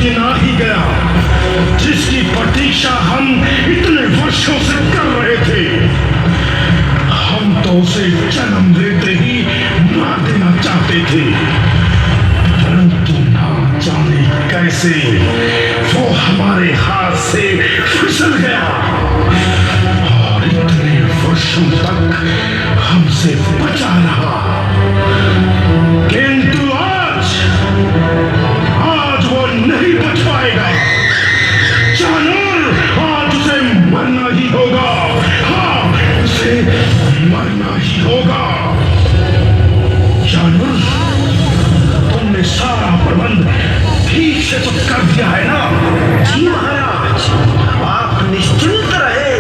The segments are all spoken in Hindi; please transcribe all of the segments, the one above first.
दिन आ ही गया जिसकी प्रतीक्षा हम इतने वर्षों से कर रहे थे। हम तो उसे जन्म देते ही मार देना चाहते थे, परंतु ना जाने कैसे वो हमारे हाथ से फिसल गया और इतने वर्षों तक हमसे बचा रहा। किंतु आज वो नहीं बच पाएगा। जानवर, आज उसे मरना ही होगा। हाँ, उसे मरना ही होगा। जानवर, तुमने सारा प्रबंध ठीक से तो कर दिया है ना? जी महाराज, आप निश्चिंत रहे।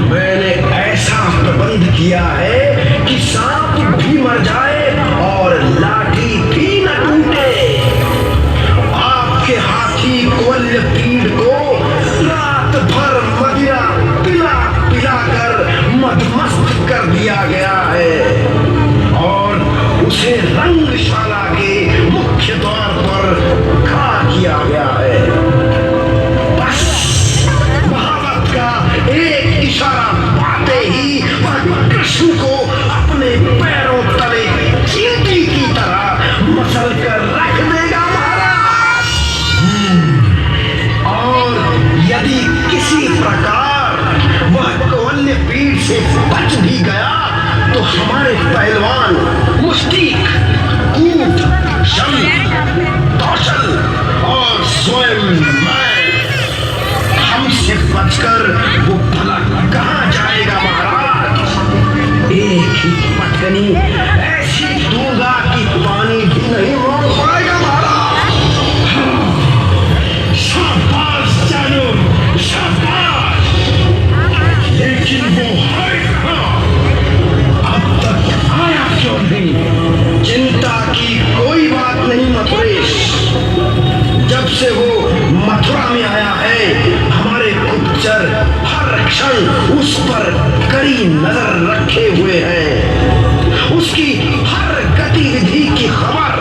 मैंने ऐसा प्रबंध किया है कि सांप भी मर जाए और लाठी भी न टूटे। आपके हाथी कोल्य पीड़ को रात भर मदिरा पिला पिला कर मदमस्त कर दिया गया है और उसे रंगशाला के मुख्य द्वार पर खड़ा किया गया है। बस महावत का एक इशारा पाते ही वह कृष्ण को अपने पैरों तले चींटी की तरह मसल कर रख देगा महाराज। और यदि किसी प्रकार वह कोल्य पीड़ से बच भी गया तो हमारे पहलवान मुष्टिक, कूट, शंख, कौशल और स्वयं मैं हमसे बचकर वो भला कहाँ जाएगा महाराज। एक ही पटकनी ऐसी दूंगा कि पानी भी नहीं मोड़ पाएगा महाराज। शाबाश जानवर, शाबाश। लेकिन वो है कहाँ? अब तक आया क्यों नहीं? चिंता की कोई बात नहीं मथुरेश। जब से वो मथुरा में आया है हमारे गुप्तचर हर क्षण उस पर कड़ी नजर रखे हुए हैं। उसकी हर गतिविधि की खबर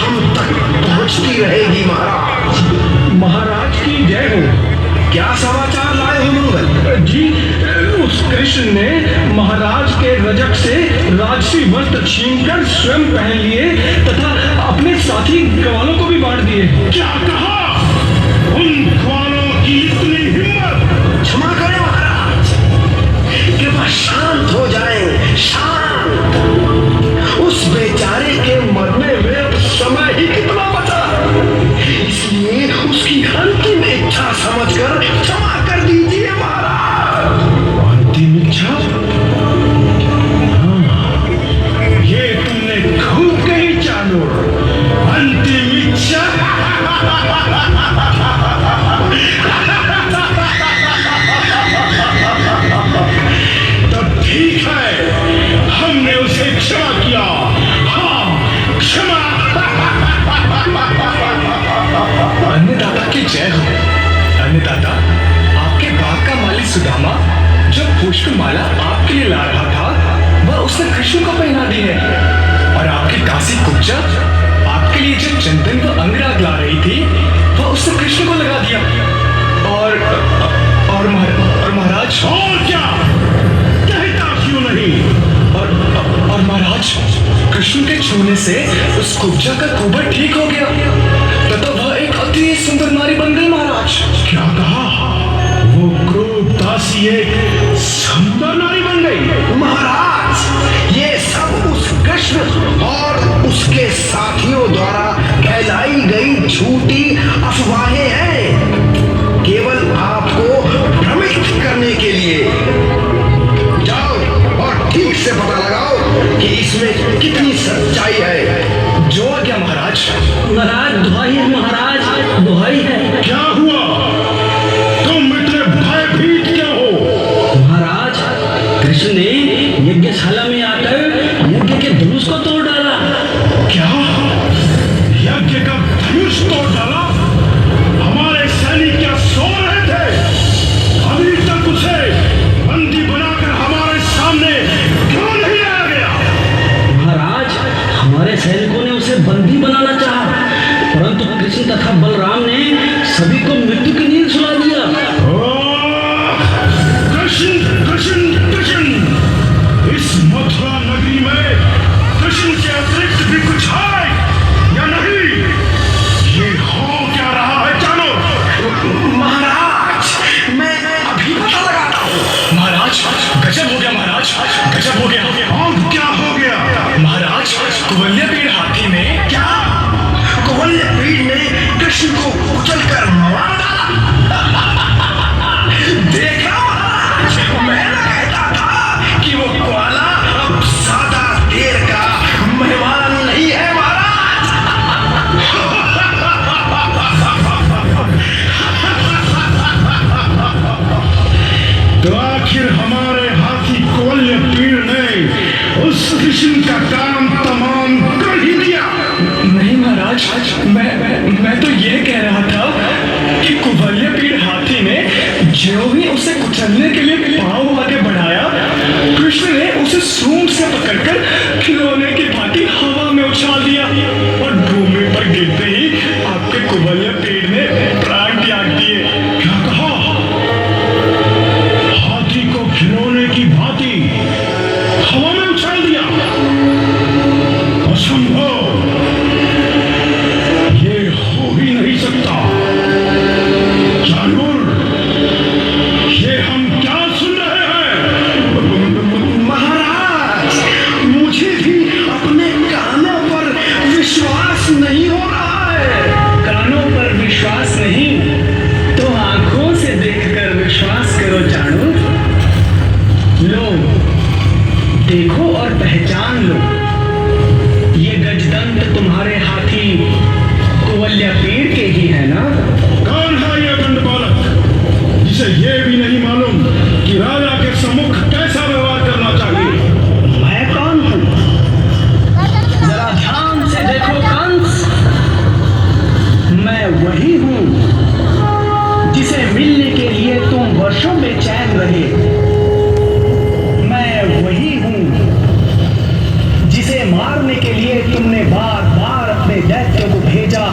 हम तक पहुंचती रहेगी महाराज। महाराज की जय हो। क्या समाचार लाए हो मंगल? जी, उस कृष्ण ने महाराज के रजक से राजसी वस्त्र छीनकर स्वयं पहन लिए तथा अपने साथी ग्वालों को भी बांट दिए। क्या कहा? उन ग्वालों की इतनी हिम्मत! क्षमा करें महाराज, कृपया शांत हो जाएं, शांत। उस बेचारे के मरने में अब समय ही कितना बचा, इसलिए उसकी अंतिम इच्छा समझकर क्षमा कर दीजिए महाराज। अंतिम इच्छा? हाँ, ये तुमने खूब कही जानवर। अंतिम इच्छा? तब ठीक है, हमने उसे क्षमा किया। हाँ, क्षमा। अन्नदाता की जय हो। अन्नदाता, आपके बाग का माली सुदामा जो पुष्पमाला आपके लिए ला रहा था वह उसने कृष्ण को पहना दी है, और आपकी दासी कुब्जा आपके लिए जो चंदन व अंगराग ला रही थी वह उसने कृष्ण को लगा दिया। और महाराज। और क्या कहता क्यों नहीं? और महाराज, कृष्ण के छूने से उस कुब्जा का कुबड़ ठीक हो गया तथा वह एक अति सुंदर नारी बन गई महाराज। क्या कहा? वो क्रूर दासी एक सुंदर नारी बन गई? महाराज, ये सब उस कृष्ण और उसके साथियों द्वारा फैलाई गई झूठी अफवाहें हैं, केवल आपको भ्रमित करने के लिए। जाओ और ठीक से पता लगाओ कि इसमें कितनी सच्चाई है। जो आ गया महाराज। महाराज दुहाई है, महाराज दुहाई है। क्या हुआ? तुम इतने भयभीत क्यों हो? महाराज, कृष्ण ने यज्ञशाला में आकर यज्ञ के धनुष को तोड़ डाला। क्या? यज्ञ का धनुष तोड़ डाला? हमारे सैनिक क्या सो रहे थे? अभी तक उसे बंदी बनाकर हमारे सामने क्यों नहीं लाया गया? महाराज, हमारे सैनिकों ने उसे बंदी बनाना चाहा, परंतु कृष्ण तथा बलराम कुचलकर मार डाला। देखा महाराज, मैं ना कहता था कि वो ग्वाला अब ज्यादा देर का मेहमान नहीं है महाराज। तो आखिर हमारे हाथी कोल्य पीड़ ने उस कृष्ण का काम तमाम कर ही दिया। नहीं महाराज, मैं तो ये कह रहा था कि कुवलय पीड़ हाथी ने जो ही उसे कुचलने के लिए पांव आगे बढ़ाया, कृष्ण ने उसे सूंड से पकड़कर खिलौने की भांति हवा में उछाल दिया और भूमि पर गिरते ही आपके कुवलय पीड़ ने प्राण त्याग दिए। क्या कहा? हाथी को खिलौने की भांति हवा में उछाल दिया? असंभव, ये हो ही नहीं सकता। जानवर, ये हम क्या सुन रहे हैं? महाराज, मुझे भी अपने कानों पर विश्वास नहीं हो रहा है। कानों पर विश्वास नहीं तो आंखों से देखकर विश्वास करो जानू। लो, देखो और पहचान लो, ये गजदंत तुम्हारे हाथी कुवलय पीड़ के ही है ना? कौन है यह दंड बालक जिसे ये भी नहीं मालूम कि राजा के सम्मुख कैसा व्यवहार करना चाहिए? मैं कौन हूँ? जरा ध्यान से देखो कंस, मैं वही हूँ जिसे मिलने के लिए तुम वर्षों बेचैन रहे। मैं वही हूँ जिसे मारने के लिए तुमने बार बार अपने दैत्यों को भेजा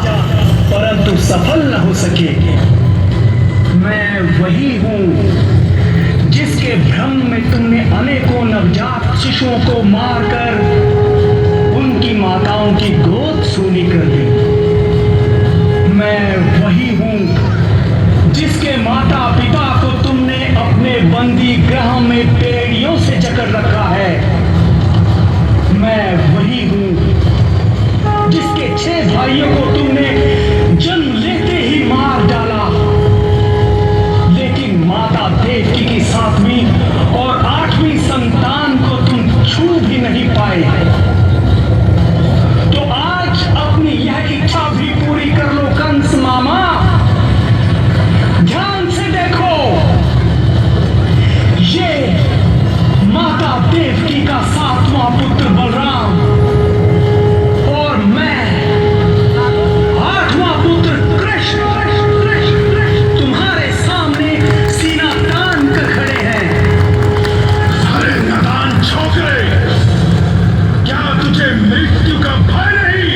परंतु सफल न हो सके। मैं वही हूँ जिसके भ्रम में तुमने अनेकों नवजात शिशुओं को मारकर उनकी माताओं की गोद सूनी कर दी। मैं वही हूँ जिसके माता पिता को तुमने अपने बंदी गृह में पेड़ियों से जकड़ रखा है। मैं वही हूँ जिसके 6 भाइयों को तुमने जन्म लेते ही मार डाला, लेकिन माता देवकी की 7वीं और 8वीं संतान को तुम छू भी नहीं पाए। तो आज अपनी यह इच्छा भी पूरी कर लो कंस मामा। ध्यान से देखो, ये माता देवकी का 7वां पुत्र बलराम और मैं 8वां पुत्र कृष्ण तुम्हारे सामने सीना तान कर खड़े हैं। अरे नादान छोकरे, क्या तुझे मृत्यु का भय नहीं?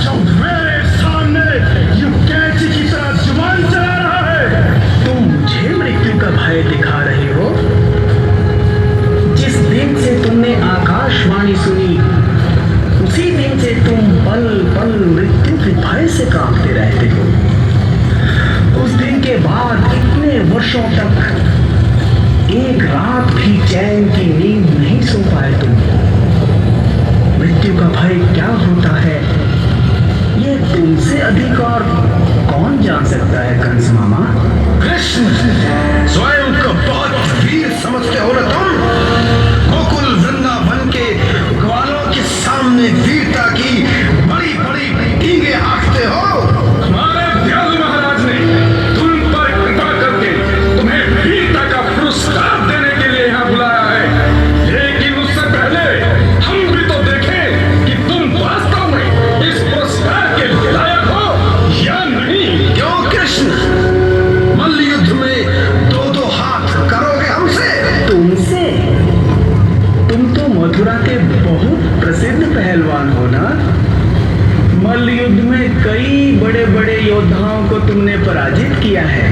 जो मेरे सामने यूं कैंची की तरह जुबान चला रहा है। तुम मुझे मृत्यु का भय दिखा रहे हो? जिस दिन से तुमने आकाशवाणी सुनी उसी दिन से तुम पल पल मृत्यु के भय से कांपते रहते हो। उस दिन के बाद इतने वर्षों तक एक रात भी चैन की नींद नहीं सो पाए तुम। मृत्यु का भय क्या होता है ये तुमसे अधिक और कौन जान सकता है कंस मामा? कृष्ण, स्वयं को बहुत वीर समझते हो ना तुम? गोकुल वृंदावन के ग्वालों के सामने वीरता की बड़ी बड़ी डींगे हाँकते हो। हमारे दयालु महाराज ने तुम पर कृपा करके तुम्हें वीरता का पुरस्कार देने के लिए यहाँ बुलाया है। लेकिन उससे पहले हम भी तो देखें कि तुम वास्तव में इस पुरस्कार के लायक हो या नहीं। क्यों कृष्ण, मल्ल युद्ध में 2-2 हाथ करोगे हमसे? तुमसे? तुम तो मथुरा के बहुत प्रसिद्ध पहलवान हो ना? मल्ल युद्ध में कई बड़े बड़े योद्धाओं को तुमने पराजित किया है।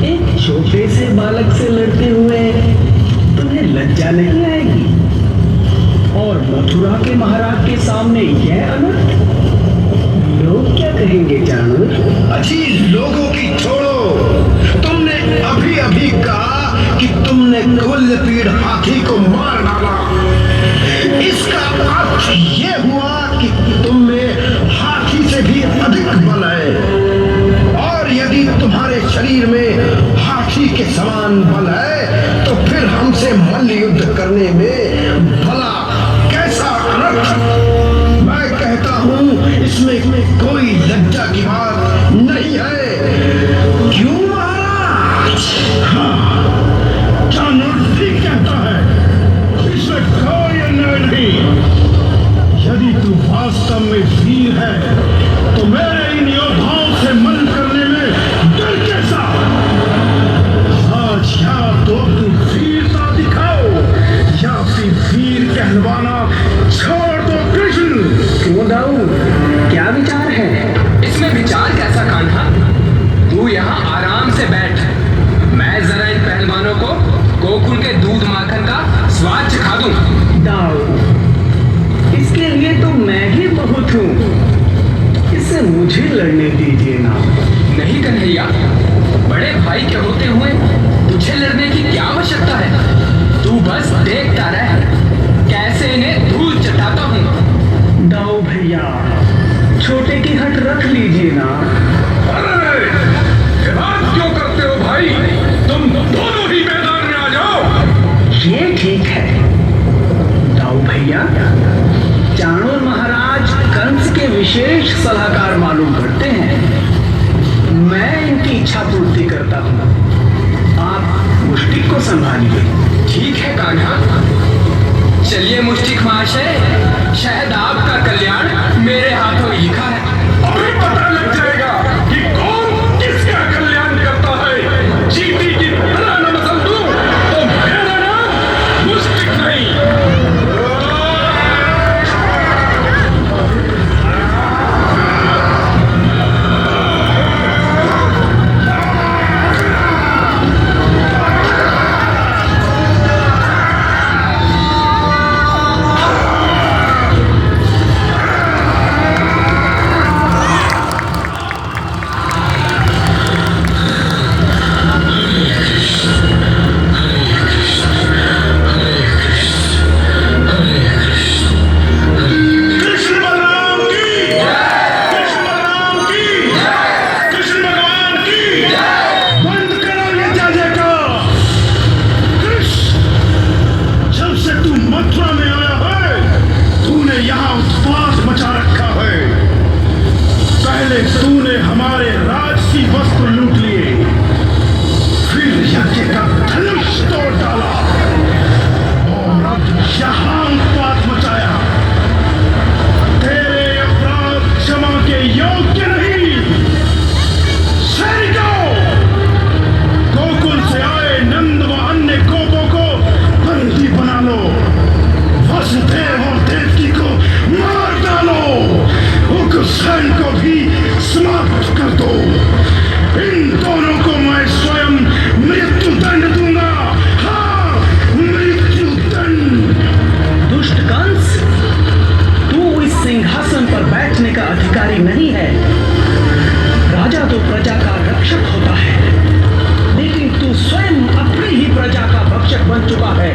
एक छोटे से बालक से लड़ते हुए तुम्हें लज्जा नहीं आएगी? और मथुरा के महाराज के सामने यह अनर्थ, लोग क्या कहेंगे जानू? अजीज लोगों की छोड़ो, तुमने अभी अभी कहा कि तुमने कुवलय पीड़ हाथी को मार डाला। इसका अर्थ ये हुआ कि तुम में हाथी से भी अधिक बल है। के समान बल है तो फिर हमसे मल्ल युद्ध करने में भला कैसा अनर्थ। मैं कहता हूं इसमें कोई लज्जा की बात नहीं है, क्यों महाराज? हाँ, जानवर ठीक कहता है, इसमें कोई अन्याय नहीं। यदि तू वास्तव में वीर है तो मेरे इन योद्धाओं से मल करने में डर कैसा? आज या तो तू वीरता दिखाओ या फिर वीर कहलवाना छोड़ दो कृष्ण। क्यों दाऊ, क्या विचार है? इसमें विचार कैसा कान्हा? तू यहाँ आराम से बैठ, मैं जरा इन पहलवानों को गोकुल के दूध माखन का स्वाद चखा दूं। दाऊ, इसके लिए तो मैं ही बहुत हूँ, इससे मुझे लड़ने दीजिए ना। नहीं कन्हैया, बड़े भाई के होते हुए तुझे लड़ने की क्या आवश्यकता है? तू बस देखता रह कैसे इन्हें धूल चटाता हूँ। दाऊ भैया, छोटे की हट रख लीजिए ना। अरे ये बात क्यों करते हो भाई? तुम दोनों ही मैदान में आ जाओ। ये ठीक है दाऊ भैया, चाणूर महाराज कंस के विशेष सलाहकार मालूम पड़ते हैं। मैं इनकी इच्छा पूर्ति करता हूँ, आप मुष्टिक को संभालिए। ठीक है कान्हा, चलिए मुष्टिक महाशय, शायद आपका कल्याण मेरे हाथों लिखा है। अभी पता लग जाएगा कि कौन किसका कल्याण करता है। चींटी की तरह न मसल दूं तो मेरा नाम मुष्टिक नहीं। तूने हमारे राज की वस्त्र लूट लिए, फिर यज्ञ का धनुष तोड़ डाला और अब यहाँ उत्पात मचाया। तेरे अपराध क्षमा के योग्य नहीं। सैनिकों, गोकुल से आए नंद व अन्य गोपों को बंदी बना लो, वसुदेव और देवकी को मार डालो, उग्रसेन को भी समाप्त कर दो। इन दोनों को मैं स्वयं मृत्यु दंड दूंगा। हाँ, मृत्यु दंड। दुष्ट कंस, तू इस सिंहासन पर बैठने का अधिकारी नहीं है। राजा तो प्रजा का रक्षक होता है, लेकिन तू स्वयं अपनी ही प्रजा का भक्षक बन चुका है।